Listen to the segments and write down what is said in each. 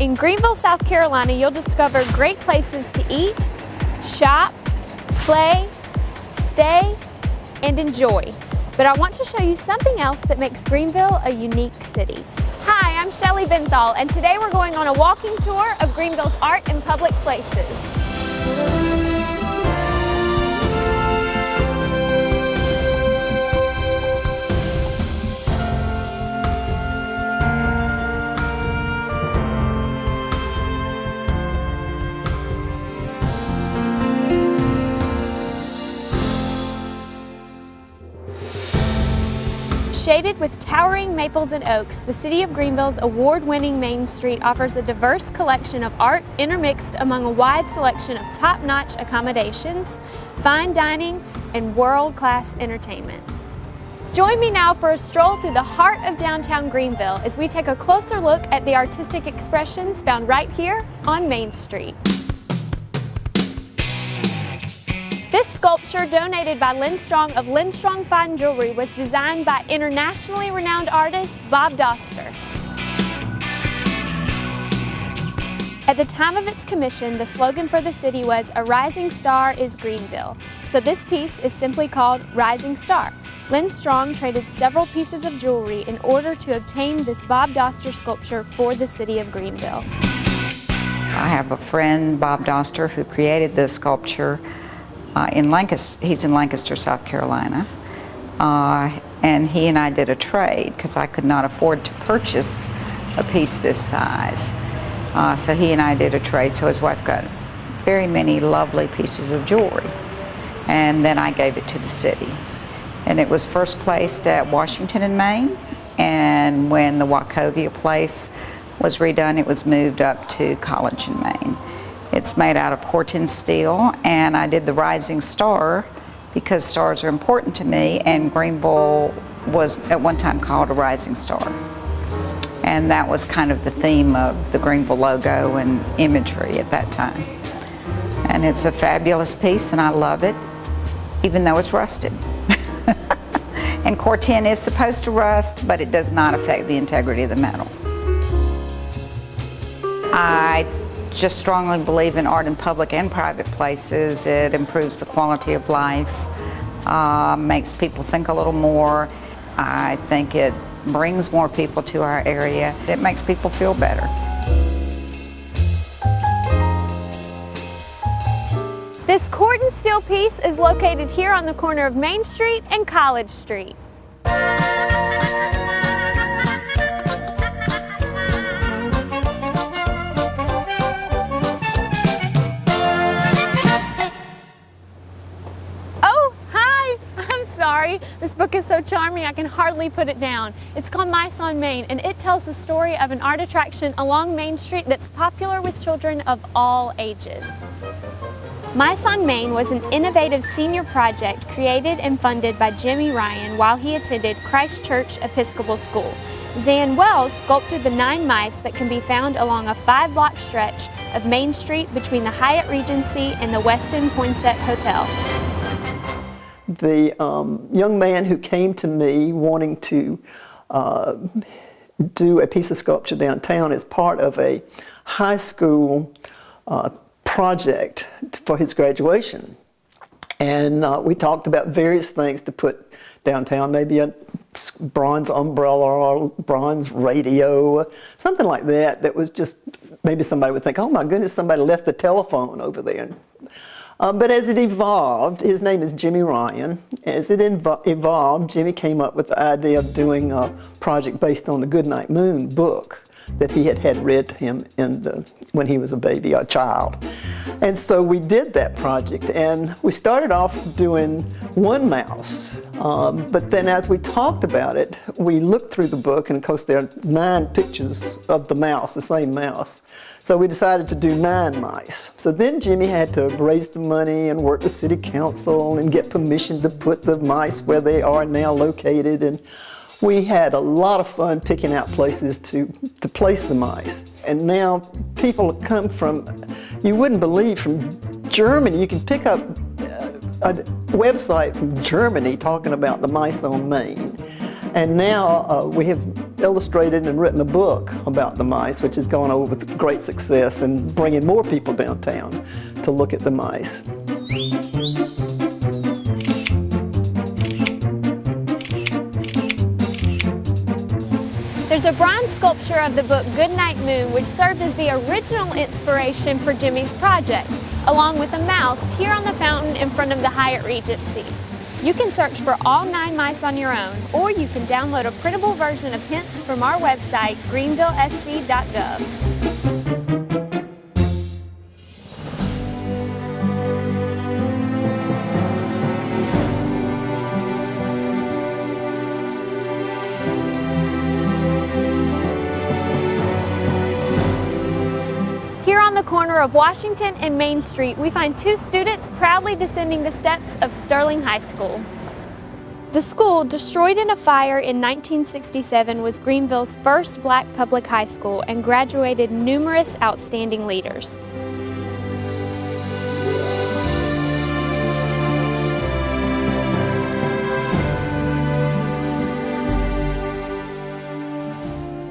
In Greenville, South Carolina, you'll discover great places to eat, shop, play, stay, and enjoy. But I want to show you something else that makes Greenville a unique city. Hi, I'm Shelly Benthal, and today we're going on a walking tour of Greenville's art and public places. Shaded with towering maples and oaks, the city of Greenville's award-winning Main Street offers a diverse collection of art intermixed among a wide selection of top-notch accommodations, fine dining, and world-class entertainment. Join me now for a stroll through the heart of downtown Greenville as we take a closer look at the artistic expressions found right here on Main Street. This sculpture, donated by Lindstrong of Lindstrong Fine Jewelry, was designed by internationally renowned artist Bob Doster. At the time of its commission, the slogan for the city was "A rising star is Greenville." So this piece is simply called Rising Star. Lindstrong traded several pieces of jewelry in order to obtain this Bob Doster sculpture for the city of Greenville. I have a friend, Bob Doster, who created this sculpture. He's in Lancaster, South Carolina, and he and I did a trade because I could not afford to purchase a piece this size. So he and I did a trade, so his wife got very many lovely pieces of jewelry, and then I gave it to the city. And it was first placed at Washington and Main, and when the Wachovia place was redone, it was moved up to College and Main. It's made out of Corten steel, and I did the Rising Star because stars are important to me, and Greenville was at one time called a rising star. And that was kind of the theme of the Greenville logo and imagery at that time. And it's a fabulous piece, and I love it, even though it's rusted. And Corten is supposed to rust, but it does not affect the integrity of the metal. I just strongly believe in art in public and private places. It improves the quality of life, makes people think a little more. I think it brings more people to our area. It makes people feel better. This Corten steel piece is located here on the corner of Main Street and College Street. Sorry, this book is so charming I can hardly put it down. It's called Mice on Main, and it tells the story of an art attraction along Main Street that's popular with children of all ages. Mice on Main was an innovative senior project created and funded by Jimmy Ryan while he attended Christ Church Episcopal School. Zan Wells sculpted the 9 mice that can be found along a 5-block stretch of Main Street between the Hyatt Regency and the Westin Poinsett Hotel. The young man who came to me wanting to do a piece of sculpture downtown as part of a high school project for his graduation. And we talked about various things to put downtown, maybe a bronze umbrella or bronze radio, something like that, that was just, maybe somebody would think, oh my goodness, somebody left the telephone over there. But as it evolved, his name is Jimmy Ryan, as it evolved, Jimmy came up with the idea of doing a project based on the Goodnight Moon book that he had read to him when he was a baby, a child. And so we did that project, and we started off doing one mouse. But then as we talked about it, we looked through the book, and of course there are 9 pictures of the mouse, the same mouse. So we decided to do 9 mice. So then Jimmy had to raise the money and work with city council and get permission to put the mice where they are now located. And we had a lot of fun picking out places to place the mice. And now people come from, you wouldn't believe, from Germany. You can pick up a website from Germany talking about the Mice on Main. And now we have illustrated and written a book about the mice, which has gone over with great success and bringing more people downtown to look at the mice. There's a bronze sculpture of the book Goodnight Moon, which served as the original inspiration for Jimmy's project, along with a mouse here on the fountain in front of the Hyatt Regency. You can search for all 9 mice on your own, or you can download a printable version of hints from our website, greenvillesc.gov. Here on the corner of Washington and Main Street, we find 2 students proudly descending the steps of Sterling High School. The school, destroyed in a fire in 1967, was Greenville's first black public high school and graduated numerous outstanding leaders.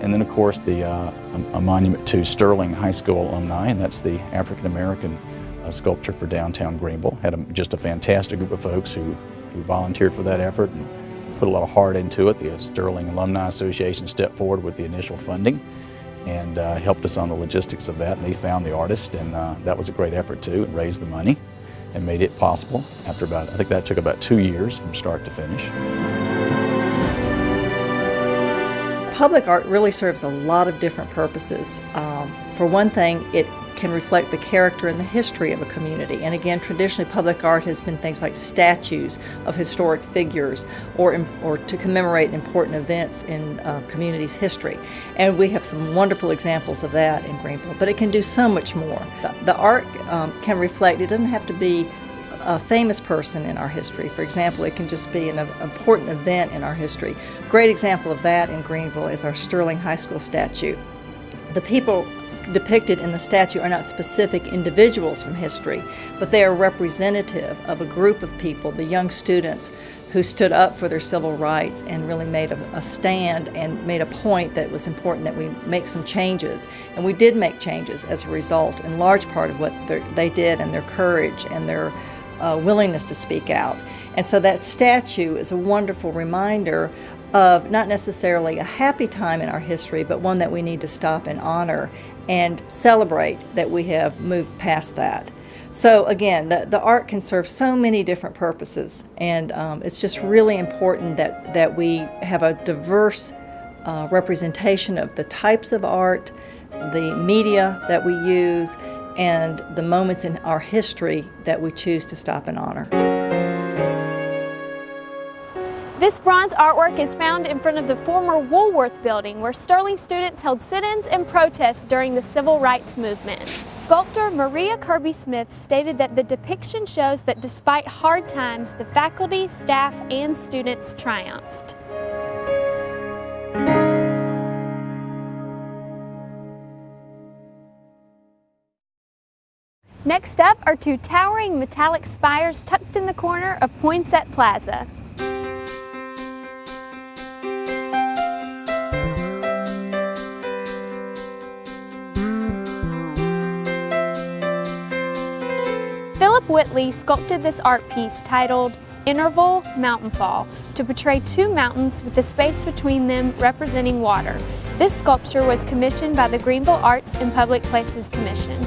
And then, of course, a monument to Sterling High School alumni, and that's the African American sculpture for downtown Greenville. Had just a fantastic group of folks who volunteered for that effort and put a lot of heart into it. The Sterling Alumni Association stepped forward with the initial funding and helped us on the logistics of that. And they found the artist, and that was a great effort too, and raised the money and made it possible after I think that took about 2 years from start to finish. Public art really serves a lot of different purposes. For one thing, it can reflect the character and the history of a community. And again, traditionally public art has been things like statues of historic figures or to commemorate important events in community's history. And we have some wonderful examples of that in Greenville, but it can do so much more. The art can reflect, it doesn't have to be a famous person in our history. For example, it can just be an important event in our history. Great example of that in Greenville is our Sterling High School statue. The people depicted in the statue are not specific individuals from history, but they are representative of a group of people, the young students who stood up for their civil rights and really made a stand and made a point that it was important that we make some changes. And we did make changes as a result, in large part of what they did and their courage and their willingness to speak out. And so that statue is a wonderful reminder of not necessarily a happy time in our history, but one that we need to stop and honor and celebrate that we have moved past that. So again, the art can serve so many different purposes, and it's just really important that we have a diverse representation of the types of art, the media that we use, and the moments in our history that we choose to stop and honor. This bronze artwork is found in front of the former Woolworth building, where Sterling students held sit-ins and protests during the civil rights movement. Sculptor Maria Kirby Smith stated that the depiction shows that despite hard times, the faculty, staff, and students triumphed. Next up are 2 towering metallic spires tucked in the corner of Poinsett Plaza. Philip Whitley sculpted this art piece titled Interval Mountainfall to portray 2 mountains with the space between them representing water. This sculpture was commissioned by the Greenville Arts and Public Places Commission.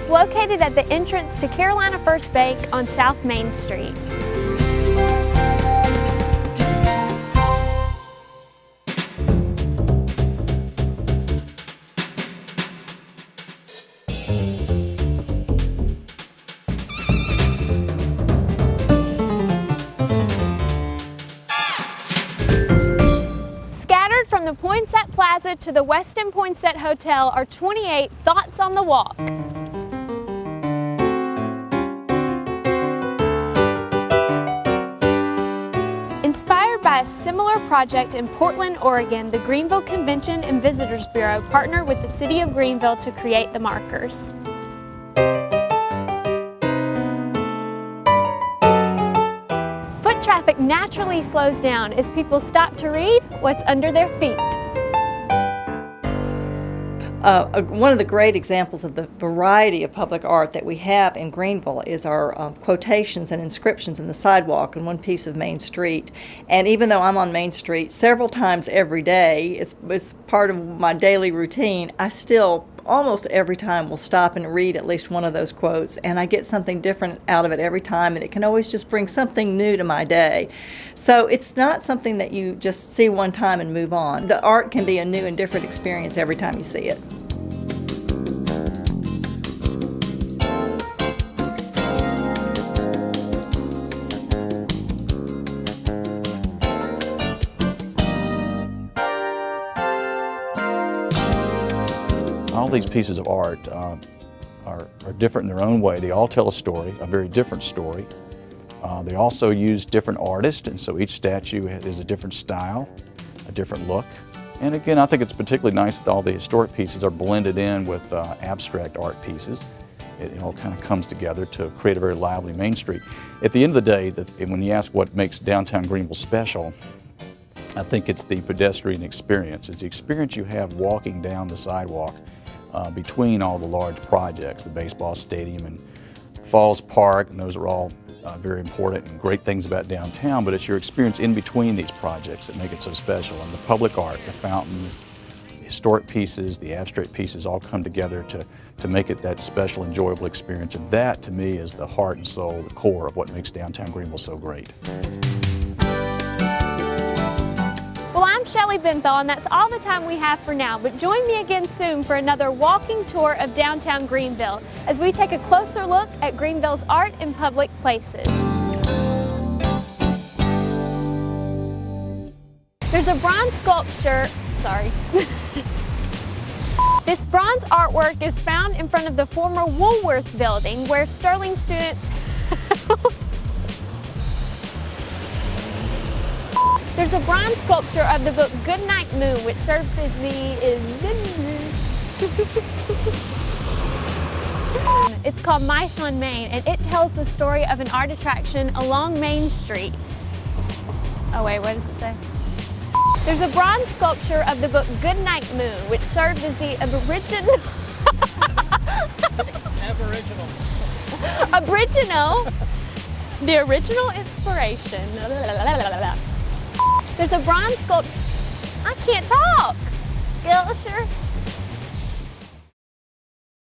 Located at the entrance to Carolina First Bank on South Main Street. Scattered from the Poinsett Plaza visit to the Westin Poinsett Hotel are 28 Thoughts on the Walk. Inspired by a similar project in Portland, Oregon, the Greenville Convention and Visitors Bureau partnered with the City of Greenville to create the markers. Foot traffic naturally slows down as people stop to read what's under their feet. One of the great examples of the variety of public art that we have in Greenville is our quotations and inscriptions in the sidewalk in one piece of Main Street. And even though I'm on Main Street several times every day, it's part of my daily routine, I still almost every time will stop and read at least one of those quotes, and I get something different out of it every time, and it can always just bring something new to my day. So it's not something that you just see one time and move on. The art can be a new and different experience every time you see it. All these pieces of art are different in their own way. They all tell a story, a very different story. They also use different artists, and so each statue is a different style, a different look. And again, I think it's particularly nice that all the historic pieces are blended in with abstract art pieces. It all kind of comes together to create a very lively Main Street. At the end of the day, when you ask what makes downtown Greenville special, I think it's the pedestrian experience. It's the experience you have walking down the sidewalk between all the large projects, the baseball stadium and Falls Park, and those are all very important and great things about downtown, but it's your experience in between these projects that make it so special. And the public art, the fountains, the historic pieces, the abstract pieces all come together to make it that special, enjoyable experience. And that, to me, is the heart and soul, the core of what makes downtown Greenville so great. Well, I'm Shelley Benthal, and that's all the time we have for now, but join me again soon for another walking tour of downtown Greenville as we take a closer look at Greenville's art in public places. There's a bronze sculpture, This bronze artwork is found in front of the former Woolworth building where Sterling students There's a bronze sculpture of the book Goodnight Moon, which serves as It's called Mice on Main, and it tells the story of an art attraction along Main Street. Oh wait, what does it say? There's a bronze sculpture of the book Goodnight Moon, which served as the the original inspiration. There's a bronze sculpture. I can't talk. Sure.